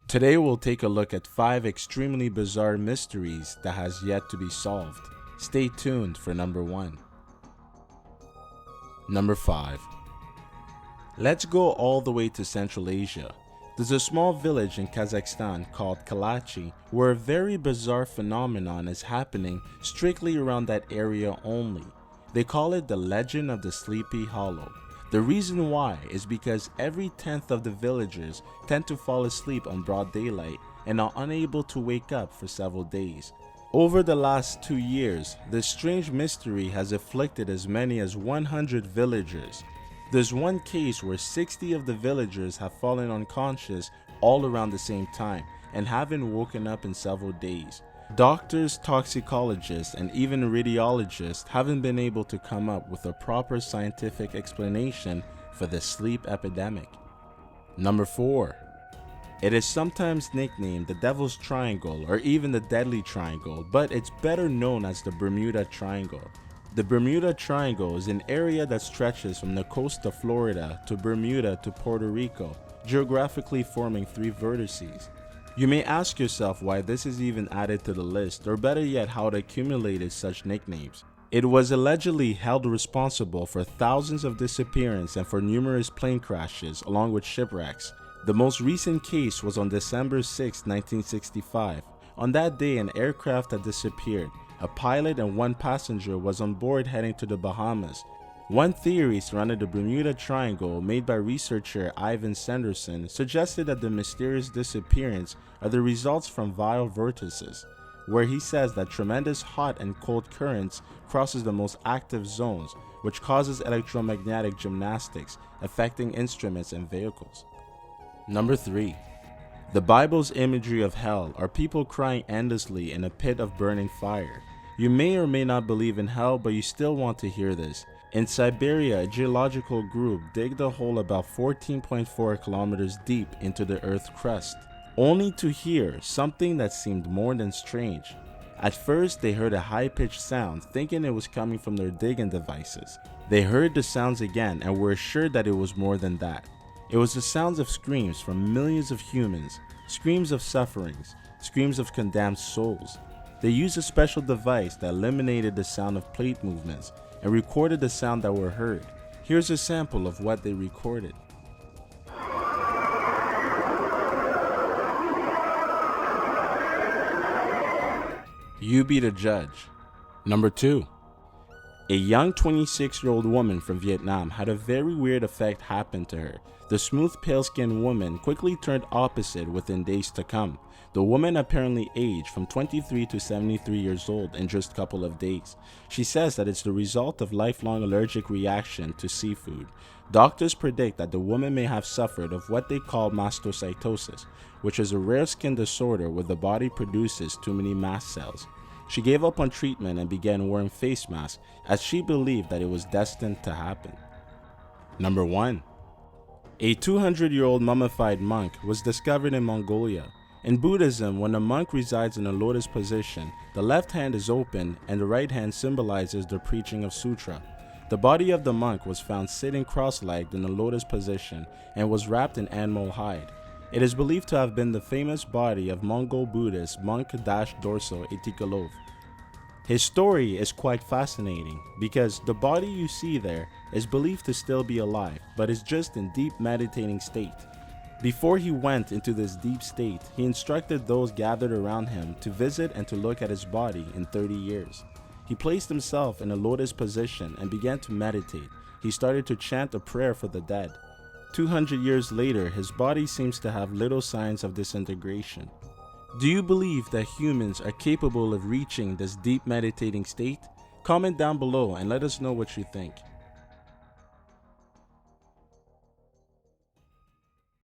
Today we'll take a look at 5 extremely bizarre mysteries that has yet to be solved. Stay tuned for number 1. Number 5. Let's go all the way to Central Asia. There's a small village in Kazakhstan called Kalachi where a very bizarre phenomenon is happening strictly around that area only. They call it the legend of the Sleepy Hollow. The reason why is because every 10th of the villagers tend to fall asleep on broad daylight and are unable to wake up for several days. Over the last 2 years, this strange mystery has afflicted as many as 100 villagers. There's one case where 60 of the villagers have fallen unconscious all around the same time and haven't woken up in several days. Doctors, toxicologists, and even radiologists haven't been able to come up with a proper scientific explanation for the sleep epidemic. Number 4. It is sometimes nicknamed the Devil's Triangle or even the Deadly Triangle, but it's better known as the Bermuda Triangle. The Bermuda Triangle is an area that stretches from the coast of Florida to Bermuda to Puerto Rico, geographically forming 3 vertices. You may ask yourself why this is even added to the list, or better yet how it accumulated such nicknames. It was allegedly held responsible for thousands of disappearances and for numerous plane crashes along with shipwrecks. The most recent case was on December 6, 1965. On that day, an aircraft had disappeared. A pilot and 1 passenger was on board heading to the Bahamas. One theory surrounding the Bermuda Triangle made by researcher Ivan Sanderson suggested that the mysterious disappearance are the results from vile vortices, where he says that tremendous hot and cold currents crosses the most active zones, which causes electromagnetic gymnastics affecting instruments and vehicles. Number 3. The Bible's imagery of hell are people crying endlessly in a pit of burning fire. You may or may not believe in hell, but you still want to hear this. In Siberia, a geological group digged a hole about 14.4 kilometers deep into the Earth's crust, only to hear something that seemed more than strange. At first, they heard a high-pitched sound, thinking it was coming from their digging devices. They heard the sounds again and were assured that it was more than that. It was the sounds of screams from millions of humans, screams of sufferings, screams of condemned souls. They used a special device that eliminated the sound of plate movements and recorded the sound that were heard. Here's a sample of what they recorded. You be the judge. Number 2. A young 26-year-old woman from Vietnam had a very weird effect happen to her. The smooth, pale-skinned woman quickly turned opposite within days to come. The woman apparently aged from 23 to 73 years old in just a couple of days. She says that it's the result of lifelong allergic reaction to seafood. Doctors predict that the woman may have suffered of what they call mastocytosis, which is a rare skin disorder where the body produces too many mast cells. She gave up on treatment and began wearing face masks as she believed that it was destined to happen. Number 1. A 200-year-old mummified monk was discovered in Mongolia. In Buddhism, when a monk resides in a lotus position, the left hand is open and the right hand symbolizes the preaching of sutra. The body of the monk was found sitting cross-legged in a lotus position and was wrapped in animal hide. It is believed to have been the famous body of Mongol Buddhist monk Dorso Itikolov. His story is quite fascinating because the body you see there is believed to still be alive, but is just in deep meditating state. Before he went into this deep state, he instructed those gathered around him to visit and to look at his body in 30 years. He placed himself in a lotus position and began to meditate. He started to chant a prayer for the dead. 200 years later, his body seems to have little signs of disintegration. Do you believe that humans are capable of reaching this deep meditating state? Comment down below and let us know what you think.